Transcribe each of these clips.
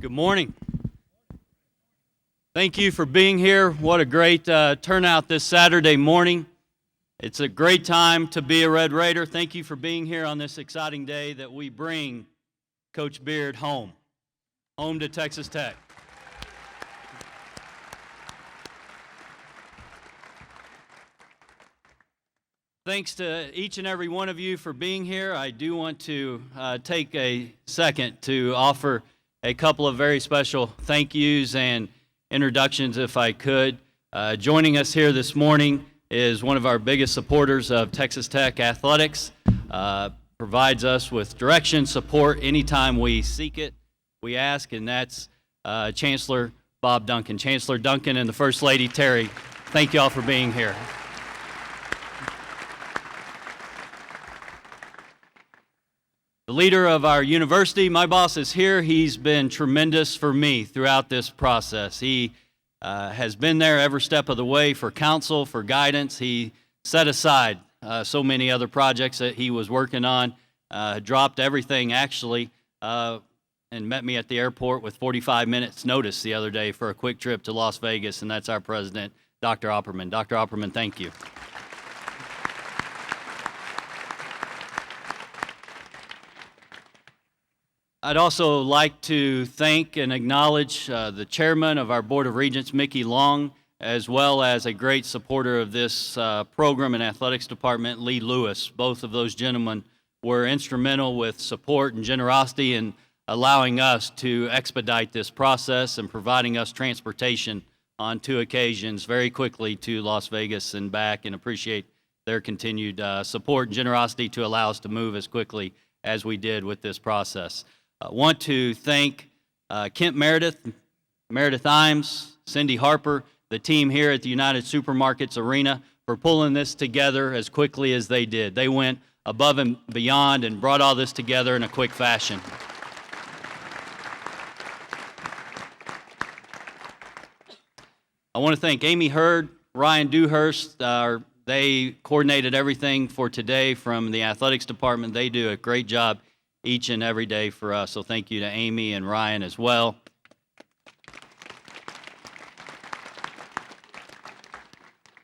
Good morning. Thank you for being here. What a great turnout this Saturday morning. It's a great time to be a Red Raider. Thank you for being here on this exciting day that we bring Coach Beard home to Texas Tech. Thanks to each and every one of you for being here. I do want to take a second to offer a couple of very special thank yous and introductions, if I could. Joining us here this morning is one of our biggest supporters of Texas Tech athletics, provides us with direction, support anytime we seek it, we ask, and that's Chancellor Bob Duncan. Chancellor Duncan and the First Lady Terry, thank you all for being here. The leader of our university, my boss, is here. He's been tremendous for me throughout this process. He has been there every step of the way for counsel, for guidance. He set aside so many other projects that he was working on, dropped everything actually, and met me at the airport with 45 minutes notice the other day for a quick trip to Las Vegas, and that's our president, Dr. Opperman. Dr. Opperman, thank you. I'd also like to thank and acknowledge the chairman of our Board of Regents, Mickey Long, as well as a great supporter of this program and athletics department, Lee Lewis. Both of those gentlemen were instrumental with support and generosity in allowing us to expedite this process and providing us transportation on 2 occasions very quickly to Las Vegas and back, and appreciate their continued support and generosity to allow us to move as quickly as we did with this process. I want to thank Kent Meredith Imes, Cindy Harper, the team here at the United Supermarkets Arena for pulling this together as quickly as they did. They went above and beyond and brought all this together in a quick fashion. I want to thank Amy Hurd, Ryan Dewhurst. They coordinated everything for today from the athletics department. They do a great job each and every day for us. So thank you to Amy and Ryan as well.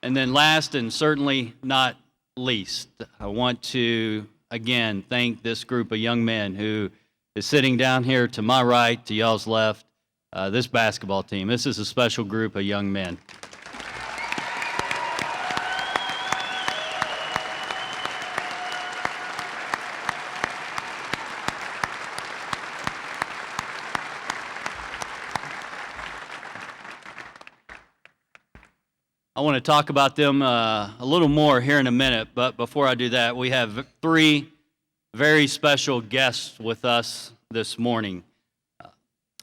And then last and certainly not least, I want to again thank this group of young men who is sitting down here to my right, to y'all's left, this basketball team. This is a special group of young men. I want to talk about them a little more here in a minute, but before I do that, we have 3 very special guests with us this morning.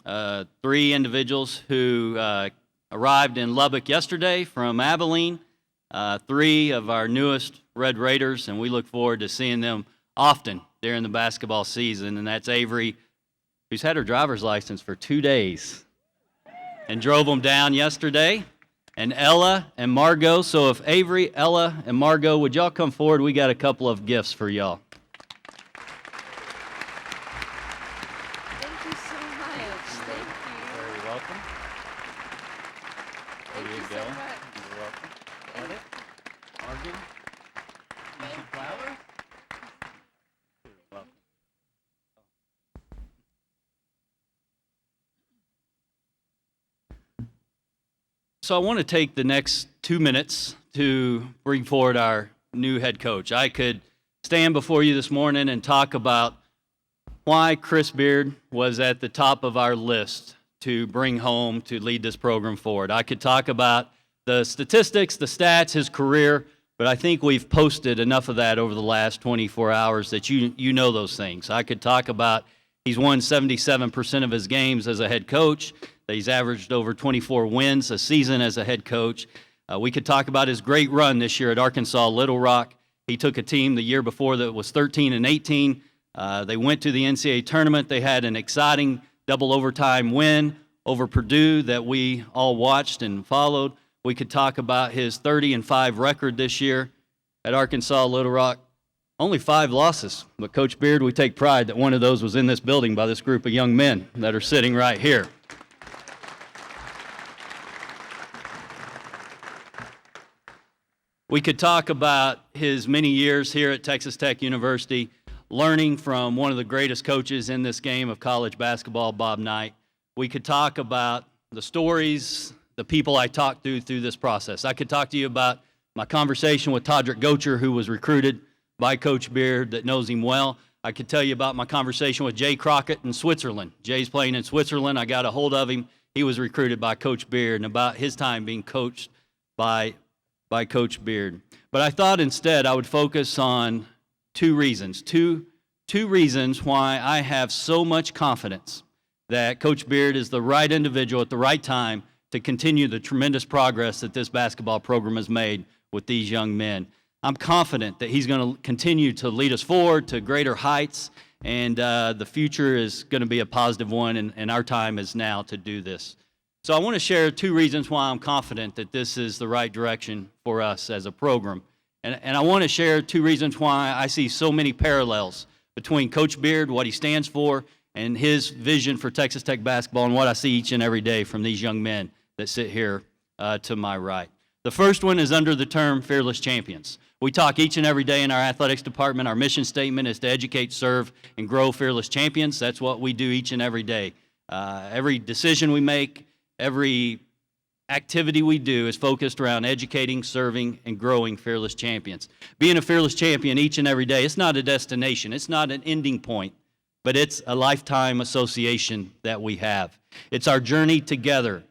3 individuals who arrived in Lubbock yesterday from Abilene, 3 of our newest Red Raiders, and we look forward to seeing them often during the basketball season, and that's Avery, who's had her driver's license for 2 days and drove them down yesterday, and Ella and Margot. So if Avery, Ella, and Margot, would y'all come forward? We got a couple of gifts for y'all. Thank you so much. Thank you. You're very welcome. Thank you so much. You're welcome. Got it? Margot? Thank Some flowers? You're welcome. So I want to take the next 2 minutes to bring forward our new head coach. I could stand before you this morning and talk about why Chris Beard was at the top of our list to bring home to lead this program forward. I could talk about the statistics, the stats, his career, but I think we've posted enough of that over the last 24 hours that you know those things. I could talk about he's won 77% of his games as a head coach, that he's averaged over 24 wins a season as a head coach. We could talk about his great run this year at Arkansas Little Rock. He took a team the year before that was 13-18. They went to the NCAA tournament. They had an exciting double overtime win over Purdue that we all watched and followed. We could talk about his 30-5 record this year at Arkansas Little Rock. Only 5 losses, but Coach Beard, we take pride that one of those was in this building by this group of young men that are sitting right here. We could talk about his many years here at Texas Tech University, learning from one of the greatest coaches in this game of college basketball, Bob Knight. We could talk about the stories, the people I talked to through this process. I could talk to you about my conversation with Todrick Gocher, who was recruited by Coach Beard that knows him well. I could tell you about my conversation with Jay Crockett in Switzerland. Jay's playing in Switzerland. I got a hold of him. He was recruited by Coach Beard, and about his time being coached by Coach Beard. But I thought instead I would focus on two reasons why I have so much confidence that Coach Beard is the right individual at the right time to continue the tremendous progress that this basketball program has made with these young men. I'm confident that he's going to continue to lead us forward to greater heights, and the future is going to be a positive one, and our time is now to do this. So I want to share 2 reasons why I'm confident that this is the right direction for us as a program. And I want to share 2 reasons why I see so many parallels between Coach Beard, what he stands for, and his vision for Texas Tech basketball, and what I see each and every day from these young men that sit here to my right. The first one is under the term Fearless Champions. We talk each and every day in our athletics department. Our mission statement is to educate, serve, and grow fearless champions. That's what we do each and every day. Every decision we make, every activity we do is focused around educating, serving, and growing fearless champions. Being a fearless champion each and every day, it's not a destination. It's not an ending point, but it's a lifetime association that we have. It's our journey together.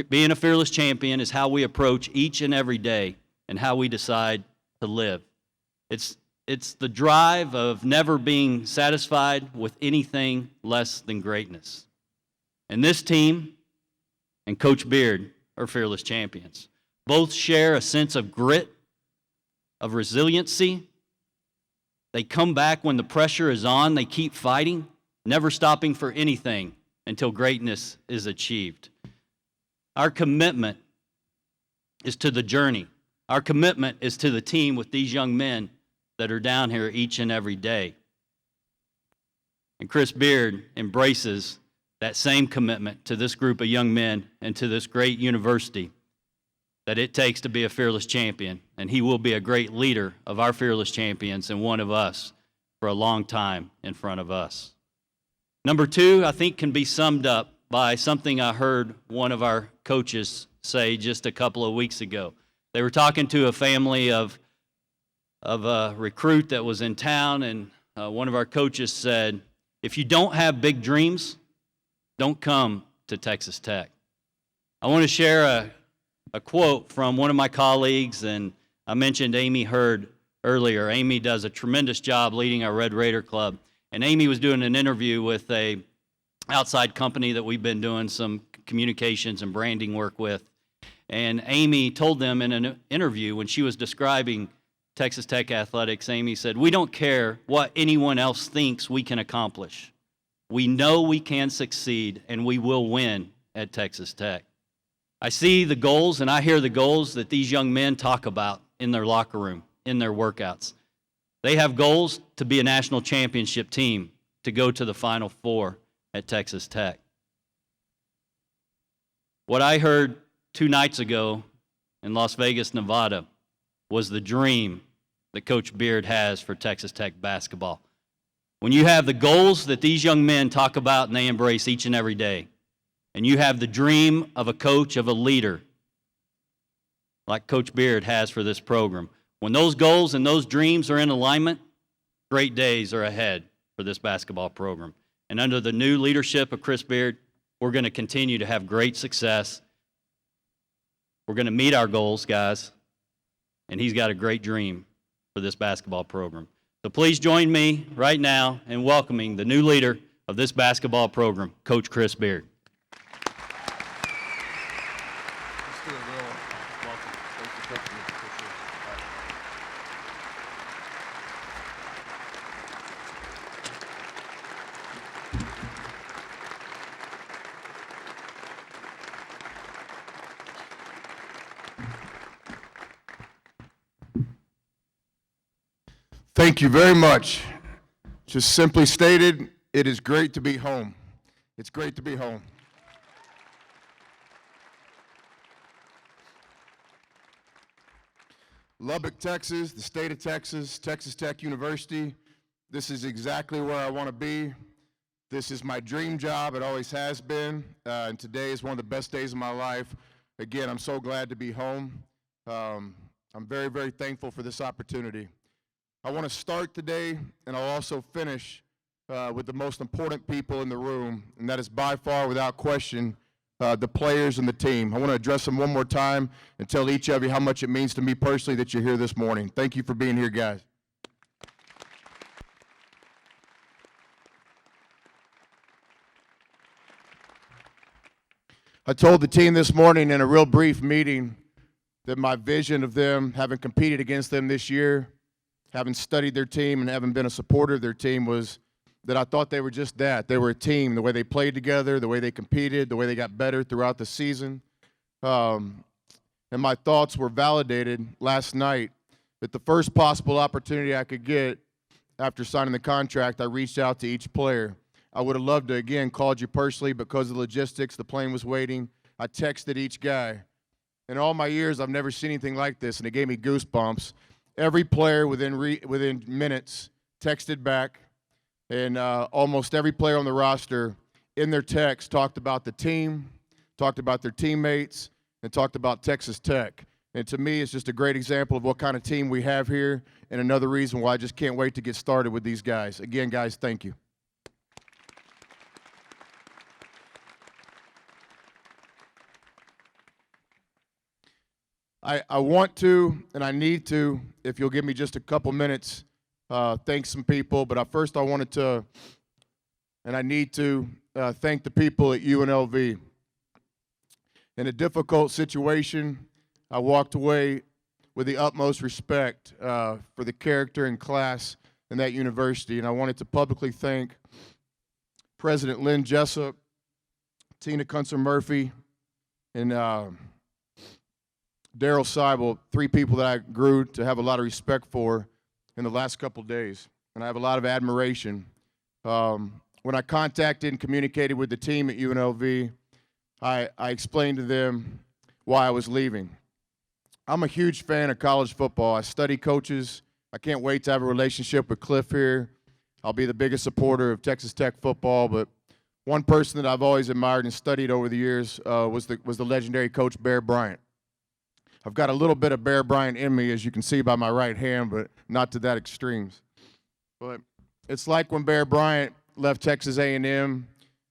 Being a fearless champion is how we approach each and every day and how we decide to live. It's the drive of never being satisfied with anything less than greatness. And this team and Coach Beard are fearless champions. Both share a sense of grit, of resiliency. They come back when the pressure is on. They keep fighting, never stopping for anything until greatness is achieved. Our commitment is to the journey. Our commitment is to the team with these young men that are down here each and every day. And Chris Beard embraces that same commitment to this group of young men and to this great university that it takes to be a fearless champion. And he will be a great leader of our fearless champions and one of us for a long time in front of us. Number 2, I think, can be summed up by something I heard one of our coaches say just a couple of weeks ago. They were talking to a family of a recruit that was in town, and one of our coaches said, "If you don't have big dreams, don't come to Texas Tech." I want to share a quote from one of my colleagues, and I mentioned Amy Hurd earlier. Amy does a tremendous job leading our Red Raider Club, and Amy was doing an interview with a outside company that we've been doing some communications and branding work with. And Amy told them in an interview when she was describing Texas Tech athletics, Amy said, "We don't care what anyone else thinks we can accomplish. We know we can succeed, and we will win at Texas Tech." I see the goals, and I hear the goals that these young men talk about in their locker room, in their workouts. They have goals to be a national championship team, to go to the Final Four at Texas Tech. What I heard 2 nights ago in Las Vegas, Nevada, was the dream that Coach Beard has for Texas Tech basketball. When you have the goals that these young men talk about and they embrace each and every day, and you have the dream of a coach, of a leader, like Coach Beard has for this program, when those goals and those dreams are in alignment, great days are ahead for this basketball program. And under the new leadership of Chris Beard, we're going to continue to have great success. We're going to meet our goals, guys, and he's got a great dream for this basketball program. So please join me right now in welcoming the new leader of this basketball program, Coach Chris Beard. Let's do a real welcome. Thank you, Coach. Appreciate it. Thank you very much. Just simply stated, it is great to be home. It's great to be home. Lubbock, Texas, the state of Texas, Texas Tech University. This is exactly where I want to be. This is my dream job. It always has been. And today is one of the best days of my life. Again, I'm so glad to be home. I'm very, very thankful for this opportunity. I want to start today, and I'll also finish with the most important people in the room, and that is by far, without question, the players and the team. I want to address them one more time and tell each of you how much it means to me personally that you're here this morning. Thank you for being here, guys. I told the team this morning in a real brief meeting that my vision of them, having competed against them this year, having studied their team and having been a supporter of their team, was that I thought they were just that. They were a team, the way they played together, the way they competed, the way they got better throughout the season. And my thoughts were validated last night. At the first possible opportunity I could get after signing the contract, I reached out to each player. I would have loved to, again, called you personally, but because of the logistics, the plane was waiting. I texted each guy. In all my years, I've never seen anything like this, and it gave me goosebumps. Every player within minutes texted back, and almost every player on the roster in their text talked about the team, talked about their teammates, and talked about Texas Tech. And to me, it's just a great example of what kind of team we have here, and another reason why I just can't wait to get started with these guys. Again, guys, thank you. I want to, and I need to, if you'll give me just a couple minutes, thank some people. But first I wanted to, and I need to, thank the people at UNLV. In a difficult situation, I walked away with the utmost respect for the character and class in that university. And I wanted to publicly thank President Lynn Jessup, Tina Kunzer-Murphy, and Daryl Seibel, three people that I grew to have a lot of respect for in the last couple of days, and I have a lot of admiration. When I contacted and communicated with the team at UNLV, I explained to them why I was leaving. I'm a huge fan of college football. I study coaches. I can't wait to have a relationship with Cliff here. I'll be the biggest supporter of Texas Tech football, but one person that I've always admired and studied over the years was the legendary coach Bear Bryant. I've got a little bit of Bear Bryant in me, as you can see by my right hand, but not to that extremes. But it's like when Bear Bryant left Texas A&M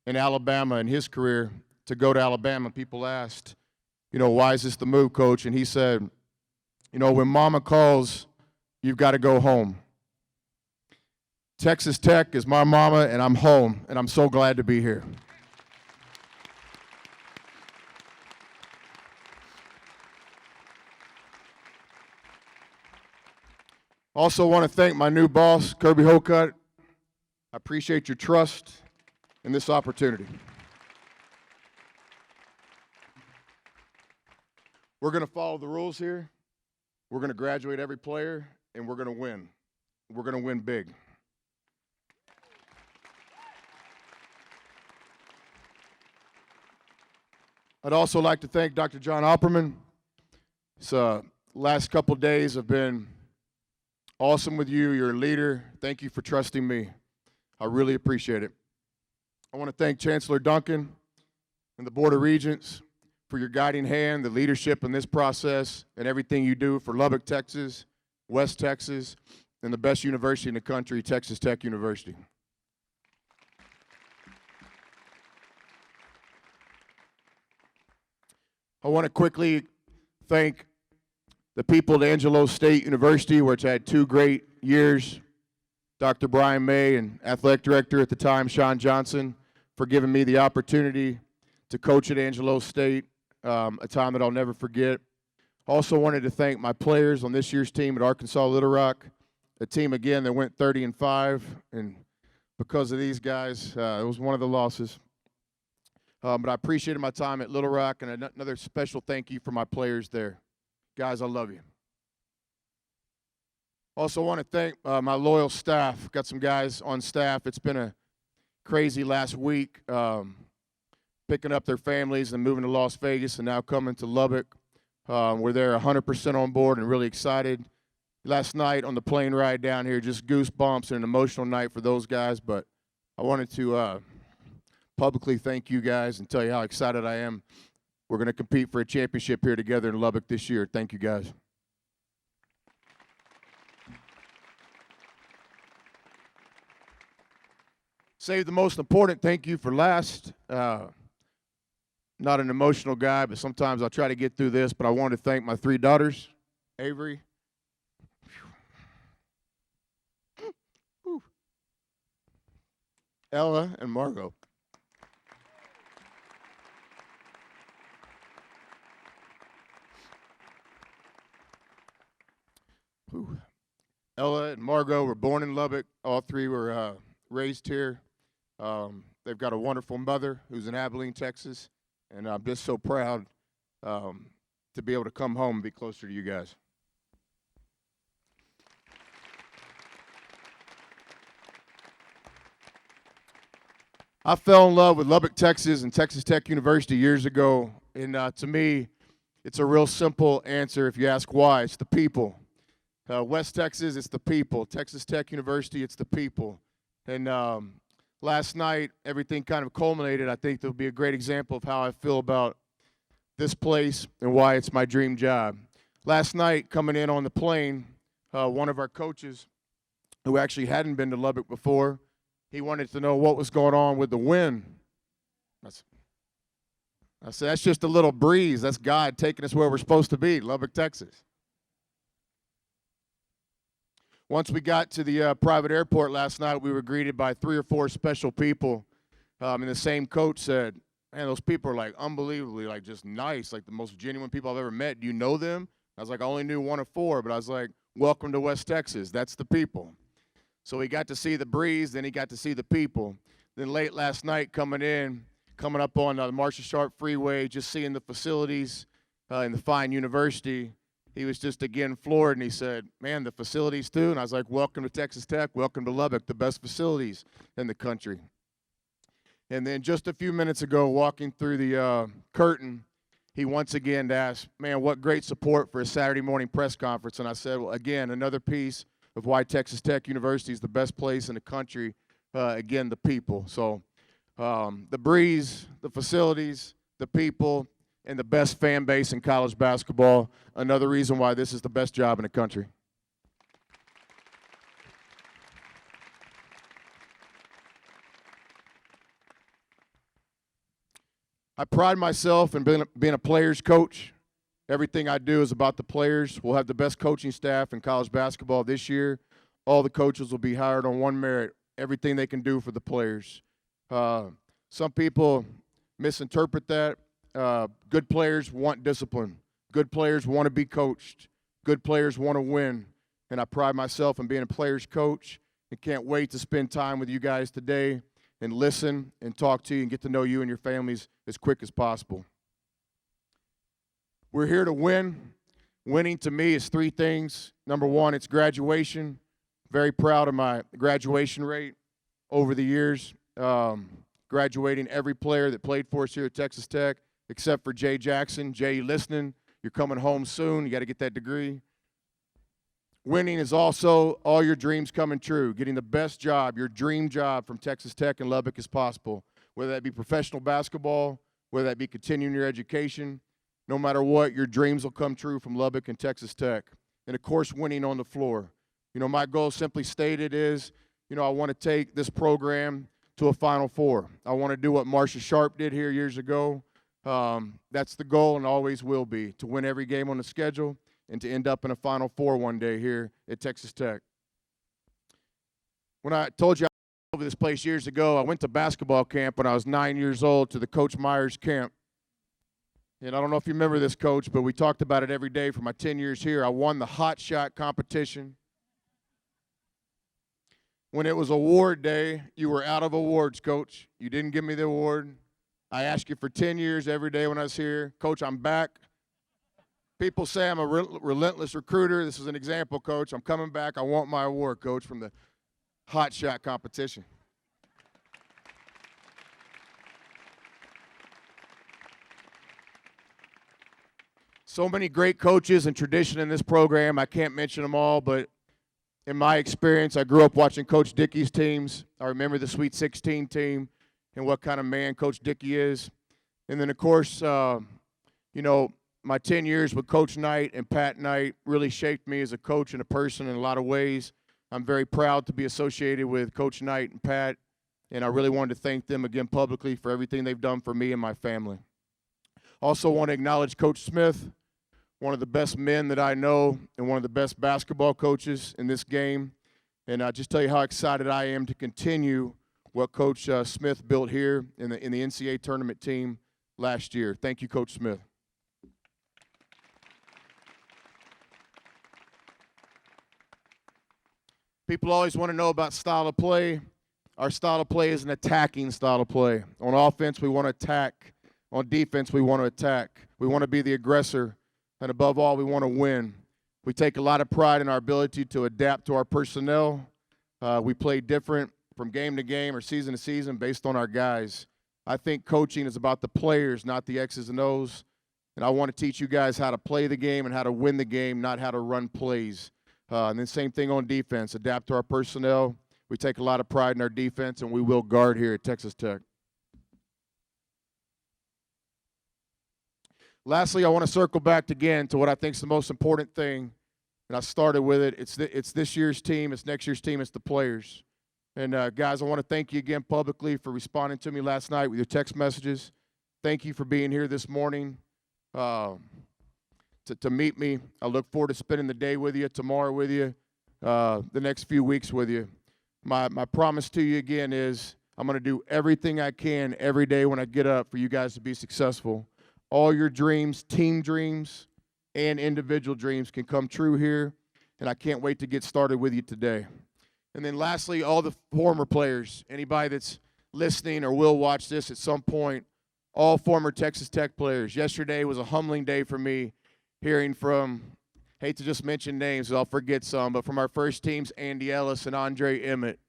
and Alabama in his career to go to Alabama. People asked, why is this the move, Coach? And he said, when Mama calls, you've got to go home. Texas Tech is my mama, and I'm home, and I'm so glad to be here. Also want to thank my new boss, Kirby Hokut. I appreciate your trust in this opportunity. We're going to follow the rules here. We're going to graduate every player, and we're going to win. We're going to win big. I'd also like to thank Dr. John Opperman. His last couple days have been awesome with you. You're a leader. Thank you for trusting me. I really appreciate it. I want to thank Chancellor Duncan and the Board of Regents for your guiding hand, the leadership in this process, and everything you do for Lubbock, Texas, West Texas, and the best university in the country, Texas Tech University. I want to quickly thank the people at Angelo State University, which I had 2 great years, Dr. Brian May and athletic director at the time, Sean Johnson, for giving me the opportunity to coach at Angelo State, a time that I'll never forget. Also wanted to thank my players on this year's team at Arkansas Little Rock, a team, again, that went 30-5, and because of these guys, it was one of the losses. But I appreciated my time at Little Rock, and another special thank you for my players there. Guys, I love you. Also want to thank my loyal staff. Got some guys on staff. It's been a crazy last week, picking up their families and moving to Las Vegas and now coming to Lubbock. We're there 100% on board and really excited. Last night on the plane ride down here, just goosebumps and an emotional night for those guys. But I wanted to publicly thank you guys and tell you how excited I am. We're going to compete for a championship here together in Lubbock this year. Thank you, guys. Save the most important thank you for last. Not an emotional guy, but sometimes I'll try to get through this. But I want to thank my 3 daughters, Avery, Ella, and Margot. Ella and Margot were born in Lubbock. All 3 were raised here. They've got a wonderful mother who's in Abilene, Texas, and I'm just so proud to be able to come home and be closer to you guys. I fell in love with Lubbock, Texas, and Texas Tech University years ago, and to me, it's a real simple answer if you ask why. It's the people. West Texas, it's the people. Texas Tech University, it's the people. And last night, everything kind of culminated. I think there'll be a great example of how I feel about this place and why it's my dream job. Last night, coming in on the plane, one of our coaches, who actually hadn't been to Lubbock before, he wanted to know what was going on with the wind. I said, that's just a little breeze. That's God taking us where we're supposed to be, Lubbock, Texas. Once we got to the private airport last night, we were greeted by 3 or 4 special people. And the same coach said, man, those people are like unbelievably like just nice, like the most genuine people I've ever met. Do you know them? I was like, I only knew 1 of 4, but I was like, welcome to West Texas. That's the people. So he got to see the breeze, then he got to see the people. Then late last night coming up on the Marshall Sharp Freeway, just seeing the facilities in the fine university, he was just again floored, and he said, man, the facilities too? And I was like, welcome to Texas Tech, welcome to Lubbock, the best facilities in the country. And then just a few minutes ago, walking through the curtain, he once again asked, man, what great support for a Saturday morning press conference. And I said, well, again, another piece of why Texas Tech University is the best place in the country, again, the people. So the breeze, the facilities, the people, and the best fan base in college basketball, another reason why this is the best job in the country. I pride myself in being a player's coach. Everything I do is about the players. We'll have the best coaching staff in college basketball this year. All the coaches will be hired on one merit, everything they can do for the players. Some people misinterpret that. Good players want discipline. Good players want to be coached. Good players want to win. And I pride myself in being a player's coach and can't wait to spend time with you guys today and listen and talk to you and get to know you and your families as quick as possible. We're here to win. Winning to me is 3 things. Number 1, it's graduation. Very proud of my graduation rate over the years. Graduating every player that played for us here at Texas Tech, except for Jay Jackson. Jay, you listening? You're coming home soon. You got to get that degree. Winning is also all your dreams coming true, getting the best job, your dream job from Texas Tech and Lubbock as possible, whether that be professional basketball, whether that be continuing your education. No matter what, your dreams will come true from Lubbock and Texas Tech. And, of course, winning on the floor. You know, my goal simply stated is, you know, I want to take this program to a Final Four. I want to do what Marshall Sharp did here years ago. That's the goal and always will be, to win every game on the schedule and to end up in a Final Four one day here at Texas Tech. When I told you I was over this place years ago, I went to basketball camp when I was 9 years old to the Coach Myers camp. And I don't know if you remember this, Coach, but we talked about it every day for my 10 years here. I won the hot shot competition. When it was award day, you were out of awards, Coach. You didn't give me the award. I asked you for 10 years every day when I was here. Coach, I'm back. People say I'm a relentless recruiter. This is an example, Coach. I'm coming back. I want my award, Coach, from the hot shot competition. So many great coaches and tradition in this program. I can't mention them all, but in my experience, I grew up watching Coach Dickey's teams. I remember the Sweet 16 team and what kind of man Coach Dickey is. And then, of course, my 10 years with Coach Knight and Pat Knight really shaped me as a coach and a person in a lot of ways. I'm very proud to be associated with Coach Knight and Pat, and I really wanted to thank them again publicly for everything they've done for me and my family. Also want to acknowledge Coach Smith, one of the best men that I know and one of the best basketball coaches in this game. And I'll just tell you how excited I am to continue what Coach Smith built here in the NCAA tournament team last year. Thank you, Coach Smith. People always want to know about style of play. Our style of play is an attacking style of play. On offense, we want to attack. On defense, we want to attack. We want to be the aggressor. And above all, we want to win. We take a lot of pride in our ability to adapt to our personnel. We play different from game to game or season to season based on our guys. I think coaching is about the players, not the X's and O's. And I want to teach you guys how to play the game and how to win the game, not how to run plays. And then same thing on defense, adapt to our personnel. We take a lot of pride in our defense, and we will guard here at Texas Tech. Lastly, I want to circle back again to what I think is the most important thing, and I started with it. It's this year's team, it's next year's team, it's the players. And, guys, I want to thank you again publicly for responding to me last night with your text messages. Thank you for being here this morning to meet me. I look forward to spending the day with you, tomorrow with you, the next few weeks with you. My promise to you again is I'm going to do everything I can every day when I get up for you guys to be successful. All your dreams, team dreams, and individual dreams can come true here, and I can't wait to get started with you today. And then lastly, all the former players, anybody that's listening or will watch this at some point, all former Texas Tech players. Yesterday was a humbling day for me hearing from, hate to just mention names, I'll forget some, but from our first teams, Andy Ellis and Andre Emmett,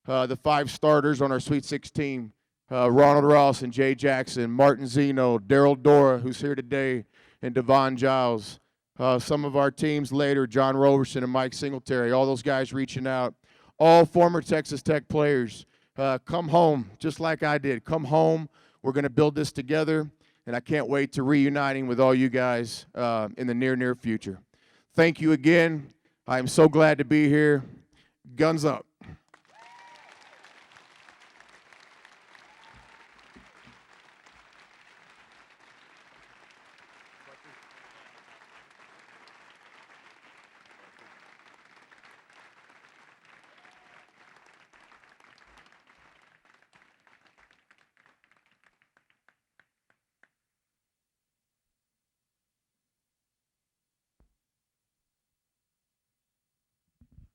the 5 starters on our Sweet 16, Ronald Ross and Jay Jackson, Martin Zeno, Daryl Dora, who's here today, and Devon Giles. Some of our teams later, John Roberson and Mike Singletary, all those guys reaching out. All former Texas Tech players, come home, just like I did. Come home. We're going to build this together, and I can't wait to reuniting with all you guys in the near future. Thank you again. I am so glad to be here. Guns up.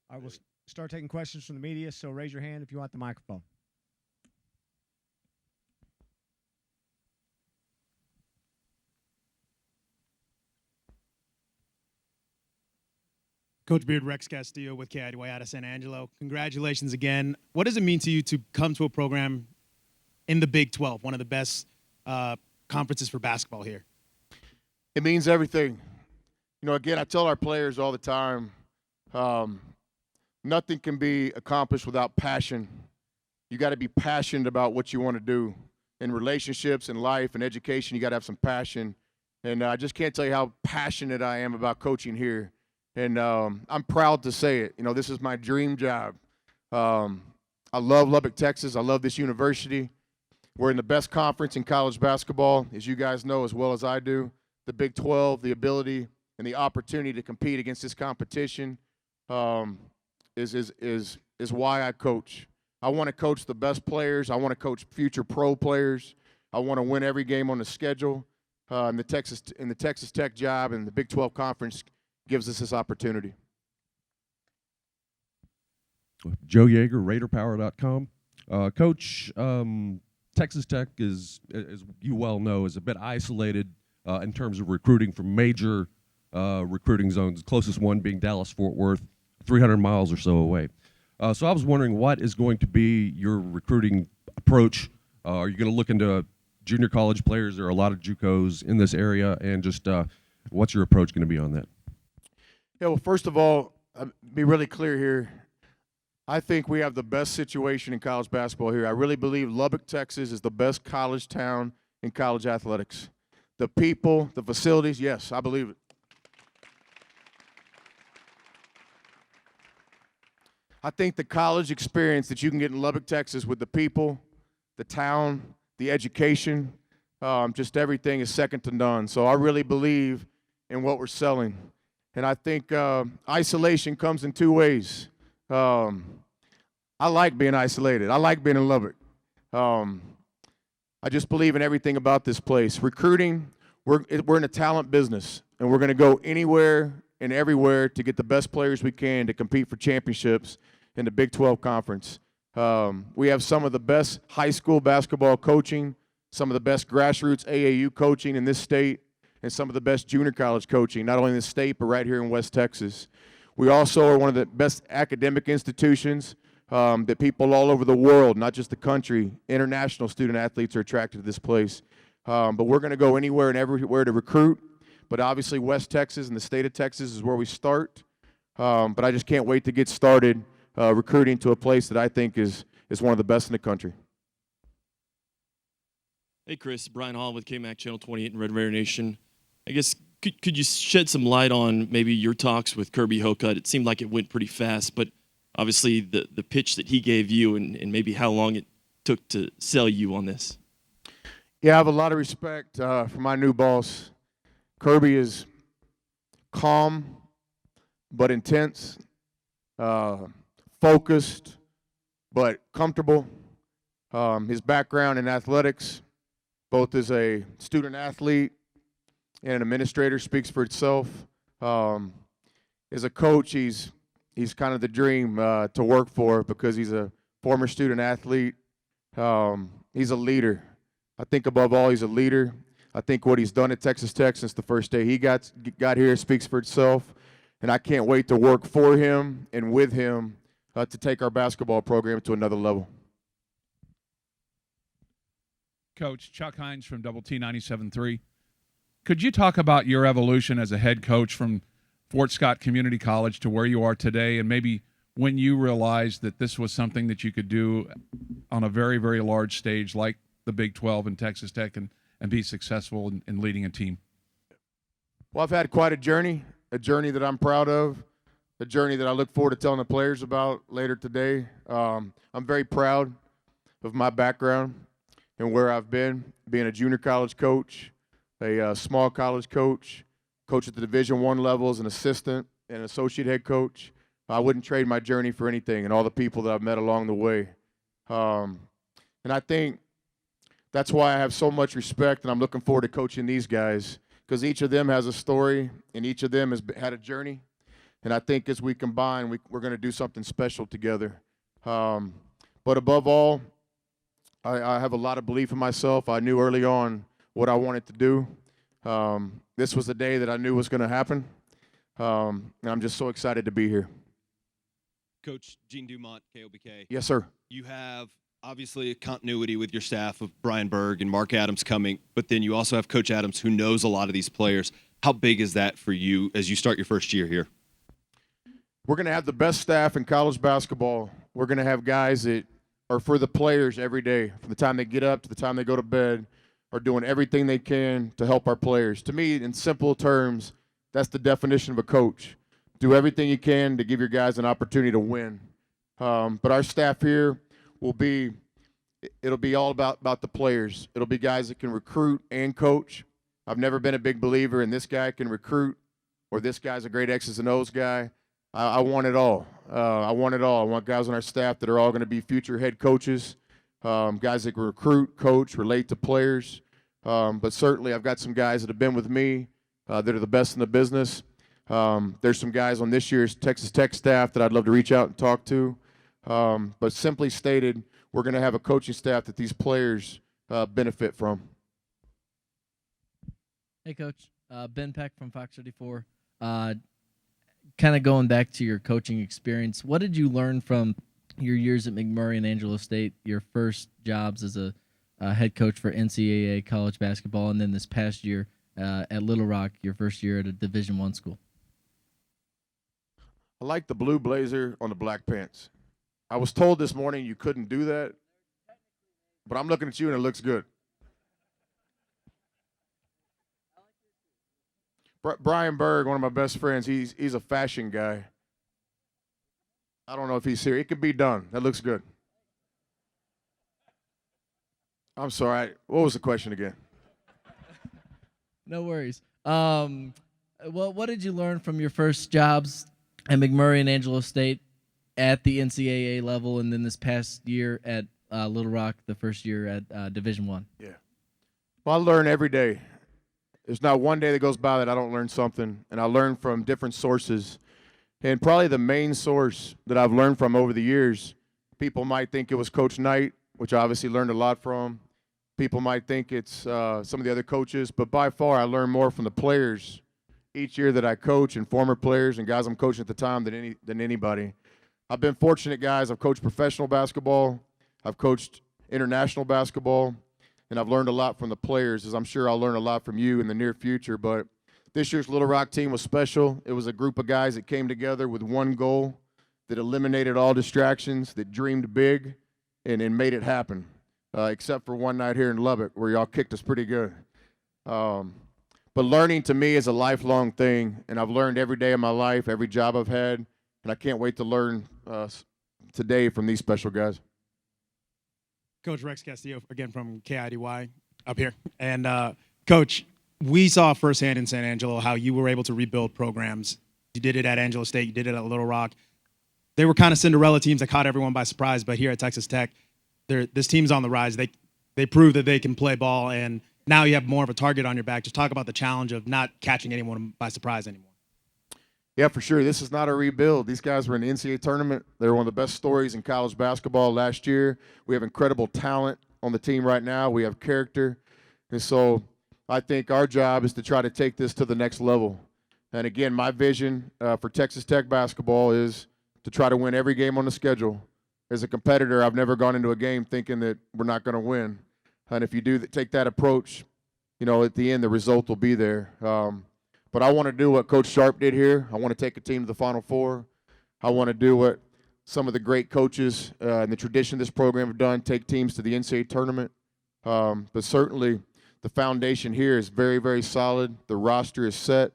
I will start taking questions from the media, so raise your hand if you want the microphone. Coach Beard, Rex Castillo with KIDY out of San Angelo. Congratulations again. What does it mean to you to come to a program in the Big 12, one of the best conferences for basketball here? It means everything. You know, again, I tell our players all the time, nothing can be accomplished without passion. You got to be passionate about what you want to do. In relationships, in life, in education, you got to have some passion. And I just can't tell you how passionate I am about coaching here. And I'm proud to say it. You know, this is my dream job. I love Lubbock, Texas. I love this university. We're in the best conference in college basketball, as you guys know as well as I do. The Big 12, the ability and the opportunity to compete against this competition is why I coach. I want to coach the best players. I want to coach future pro players. I want to win every game on the schedule. And the Texas Tech job and the Big 12 conference gives us this opportunity. Joe Yeager, RaiderPower.com. Coach, Texas Tech is, as you well know, is a bit isolated in terms of recruiting from major recruiting zones, the closest one being Dallas-Fort Worth, 300 miles or so away. So I was wondering, what is going to be your recruiting approach? Are you going to look into junior college players? There are a lot of JUCOs in this area, and just what's your approach going to be on that? Yeah, well, first of all, be really clear here. I think we have the best situation in college basketball here. I really believe Lubbock, Texas is the best college town in college athletics. The people, the facilities, yes, I believe it. I think the college experience that you can get in Lubbock, Texas with the people, the town, the education, just everything is second to none. So I really believe in what we're selling. And I think isolation comes in two ways. I like being isolated. I like being in Lubbock. I just believe in everything about this place. Recruiting, we're in a talent business, and we're going to go anywhere and everywhere to get the best players we can to compete for championships in the Big 12 Conference. We have some of the best high school basketball coaching, some of the best grassroots AAU coaching in this state, and some of the best junior college coaching, not only in the state, but right here in West Texas. We also are one of the best academic institutions that people all over the world, not just the country, international student athletes are attracted to this place. But we're going to go anywhere and everywhere to recruit. But obviously West Texas and the state of Texas is where we start. But I just can't wait to get started recruiting to a place that I think is one of the best in the country. Hey, Chris. Brian Hall with KMAC Channel 28 and Red Raider Nation. I guess, could you shed some light on maybe your talks with Kirby Hocutt? It seemed like it went pretty fast, but obviously the pitch that he gave you and maybe how long it took to sell you on this. Yeah, I have a lot of respect for my new boss. Kirby is calm but intense, focused but comfortable. His background in athletics, both as a student athlete and an administrator, speaks for itself. As a coach, he's kind of the dream to work for because he's a former student athlete. He's a leader. I think above all, he's a leader. I think what he's done at Texas Tech since the first day he got here speaks for itself. And I can't wait to work for him and with him to take our basketball program to another level. Coach Chuck Hines from Double T 97.3. Could you talk about your evolution as a head coach from Fort Scott Community College to where you are today, and maybe when you realized that this was something that you could do on a very, very large stage like the Big 12 and Texas Tech and be successful in leading a team? Well, I've had quite a journey that I'm proud of, a journey that I look forward to telling the players about later today. I'm very proud of my background and where I've been, being a junior college coach, a small college coach at the Division I level as an assistant and associate head coach. I wouldn't trade my journey for anything and all the people that I've met along the way. And I think that's why I have so much respect, and I'm looking forward to coaching these guys because each of them has a story and each of them has had a journey. And I think as we combine, we're going to do something special together. But above all, I have a lot of belief in myself. I knew early on what I wanted to do. This was the day that I knew was going to happen. And I'm just so excited to be here. Coach Gene Dumont, KOBK. Yes, sir. You have obviously a continuity with your staff of Brian Berg and Mark Adams coming, but then you also have Coach Adams who knows a lot of these players. How big is that for you as you start your first year here? We're going to have the best staff in college basketball. We're going to have guys that are for the players every day, from the time they get up to the time they go to bed, are doing everything they can to help our players. To me, in simple terms, that's the definition of a coach. Do everything you can to give your guys an opportunity to win. But our staff here it'll be all about the players. It'll be guys that can recruit and coach. I've never been a big believer in this guy can recruit or this guy's a great X's and O's guy. I want it all. I want it all. I want guys on our staff that are all going to be future head coaches, guys that can recruit, coach, relate to players. But certainly I've got some guys that have been with me that are the best in the business. There's some guys on this year's Texas Tech staff that I'd love to reach out and talk to. But simply stated, we're going to have a coaching staff that these players benefit from. Hey, Coach. Ben Peck from Fox 34. Kind of going back to your coaching experience, what did you learn from your years at McMurray and Angelo State, your first jobs as a head coach for NCAA college basketball, and then this past year at Little Rock, your first year at a Division I school? I like the blue blazer on the black pants. I was told this morning you couldn't do that, but I'm looking at you and it looks good. Brian Berg, one of my best friends, he's a fashion guy. I don't know if he's here. It could be done. That looks good. I'm sorry. What was the question again? No worries. Well, what did you learn from your first jobs at McMurray and Angelo State at the NCAA level, and then this past year at Little Rock, the first year at Division I? Yeah. Well, I learn every day. There's not one day that goes by that I don't learn something, and I learn from different sources. And probably the main source that I've learned from over the years, people might think it was Coach Knight, which I obviously learned a lot from. People might think it's some of the other coaches, but by far I learn more from the players each year that I coach, and former players and guys I'm coaching at the time than anybody. I've been fortunate, guys. I've coached professional basketball. I've coached international basketball. And I've learned a lot from the players, as I'm sure I'll learn a lot from you in the near future. But this year's Little Rock team was special. It was a group of guys that came together with one goal, that eliminated all distractions, that dreamed big, and made it happen, except for one night here in Lubbock where y'all kicked us pretty good. But learning to me is a lifelong thing, and I've learned every day of my life, every job I've had, and I can't wait to learn today from these special guys. Coach Rex Castillo, again from KIDY up here. And Coach, we saw firsthand in San Angelo how you were able to rebuild programs. You did it at Angelo State. You did it at Little Rock. They were kind of Cinderella teams that caught everyone by surprise, but here at Texas Tech, this team's on the rise. They prove that they can play ball, and now you have more of a target on your back. Just talk about the challenge of not catching anyone by surprise anymore. Yeah, for sure. This is not a rebuild. These guys were in the NCAA tournament. They were one of the best stories in college basketball last year. We have incredible talent on the team right now. We have character. And so I think our job is to try to take this to the next level. And again, my vision for Texas Tech basketball is to try to win every game on the schedule. As a competitor, I've never gone into a game thinking that we're not going to win. And if you take that approach, at the end, the result will be there. But I want to do what Coach Sharp did here. I want to take a team to the Final Four. I want to do what some of the great coaches in the tradition of this program have done, take teams to the NCAA tournament. But certainly the foundation here is very, very solid. The roster is set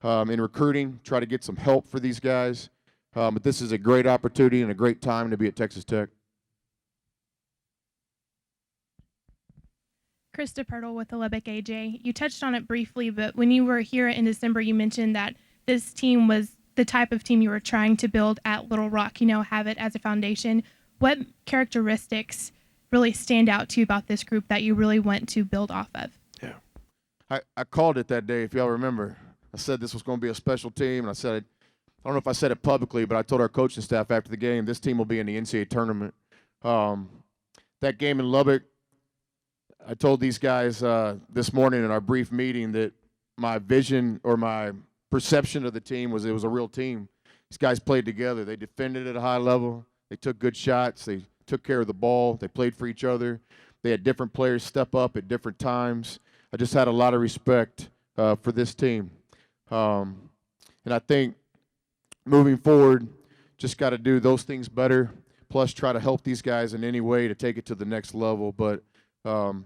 in recruiting, try to get some help for these guys. But this is a great opportunity and a great time to be at Texas Tech. Krista Pirtle with the Lubbock AJ. You touched on it briefly, but when you were here in December, you mentioned that this team was the type of team you were trying to build at Little Rock, have it as a foundation. What characteristics really stand out to you about this group that you really want to build off of? Yeah. I called it that day, if y'all remember. I said this was going to be a special team, and I don't know if I said it publicly, but I told our coaching staff after the game, this team will be in the NCAA tournament. That game in Lubbock, I told these guys this morning in our brief meeting that my vision or my perception of the team was it was a real team. These guys played together. They defended at a high level. They took good shots. They took care of the ball. They played for each other. They had different players step up at different times. I just had a lot of respect for this team. And I think moving forward, just got to do those things better, plus try to help these guys in any way to take it to the next level. But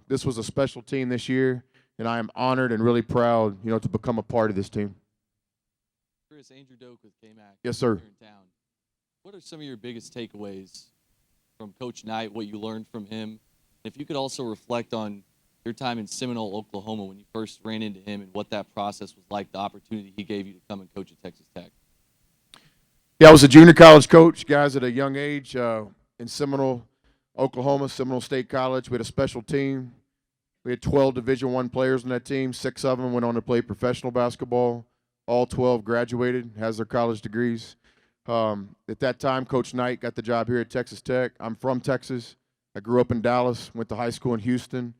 this was a special team this year, and I am honored and really proud, to become a part of this team. Chris, Andrew Doak with KMAC. Yes, sir. Here in town. What are some of your biggest takeaways from Coach Knight, what you learned from him? If you could also reflect on your time in Seminole, Oklahoma, when you first ran into him and what that process was like, the opportunity he gave you to come and coach at Texas Tech. Yeah, I was a junior college coach, guys, at a young age in Seminole, Oklahoma, Seminole State College. We had a special team. We had 12 Division I players on that team. 6 of them went on to play professional basketball. All 12 graduated, has their college degrees. At that time, Coach Knight got the job here at Texas Tech. I'm from Texas. I grew up in Dallas, went to high school in Houston,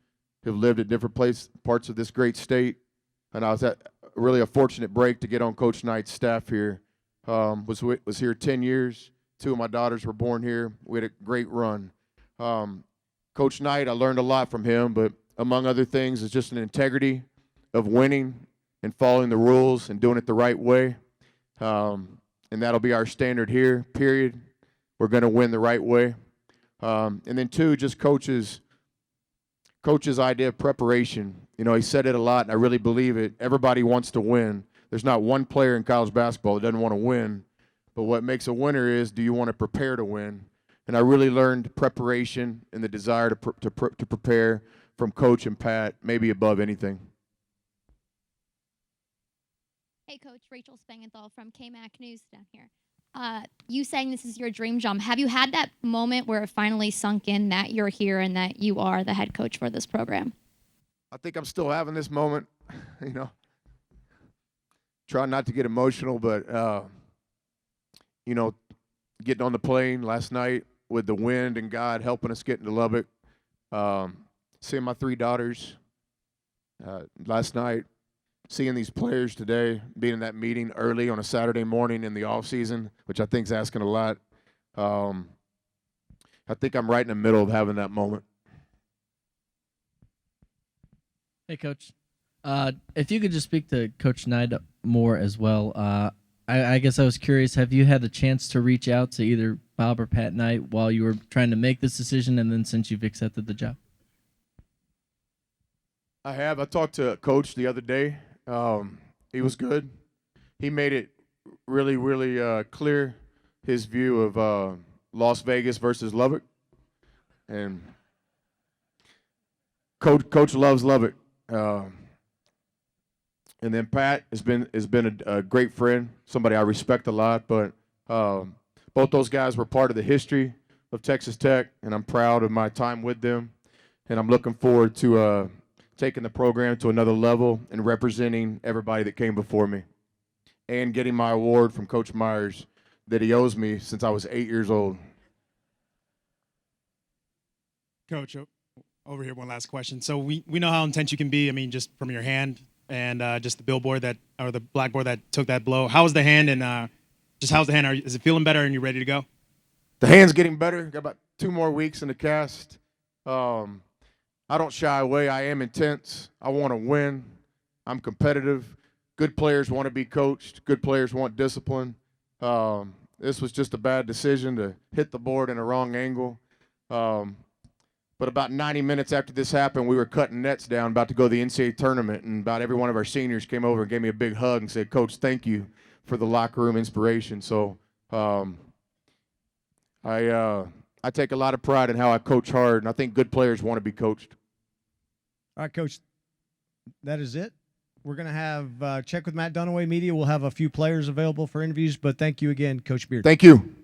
have lived at different parts of this great state. And I was really a fortunate break to get on Coach Knight's staff here. Was here 10 years. 2 of my daughters were born here. We had a great run. Coach Knight, I learned a lot from him, but among other things, is just an integrity of winning and following the rules and doing it the right way. And that'll be our standard here, period. We're going to win the right way. And then 2, just coach's idea of preparation. You know, he said it a lot, and I really believe it. Everybody wants to win. There's not one player in college basketball that doesn't want to win. But what makes a winner is, do you want to prepare to win? And I really learned preparation and the desire to prepare from Coach and Pat, maybe above anything. Hey, Coach, Rachel Spangenthal from KMAC News down here. You saying this is your dream job. Have you had that moment where it finally sunk in that you're here and that you are the head coach for this program? I think I'm still having this moment, you know. Try not to get emotional, but, you know, getting on the plane last night with the wind and God helping us get into Lubbock, seeing my 3 daughters last night, seeing these players today, being in that meeting early on a Saturday morning in the off season, which I think is asking a lot. I think I'm right in the middle of having that moment. Hey, Coach. If you could just speak to Coach Knight more as well. I guess I was curious, have you had the chance to reach out to either Bob or Pat Knight while you were trying to make this decision, and then since you've accepted the job? I have. I talked to Coach the other day. He was good. He made it really, really clear, his view of Las Vegas versus Lubbock. And Coach loves Lubbock. And then Pat has been a great friend, somebody I respect a lot. But both those guys were part of the history of Texas Tech, and I'm proud of my time with them. And I'm looking forward to taking the program to another level and representing everybody that came before me, and getting my award from Coach Myers that he owes me since I was 8 years old. Coach, over here, one last question. So we know how intense you can be. I mean, just from your hand and just the billboard or the blackboard that took that blow. How was the hand, and just how's the hand? Is it feeling better and you ready to go? The hand's getting better. Got about 2 more weeks in the cast. I don't shy away. I am intense. I want to win. I'm competitive. Good players want to be coached. Good players want discipline. This was just a bad decision to hit the board in a wrong angle. But about 90 minutes after this happened, we were cutting nets down, about to go to the NCAA tournament, and about every one of our seniors came over and gave me a big hug and said, "Coach, thank you for the locker room inspiration." So I take a lot of pride in how I coach hard, and I think good players want to be coached. All right, Coach, that is it. We're going to have check with Matt Dunaway Media. We'll have a few players available for interviews, but thank you again, Coach Beard. Thank you.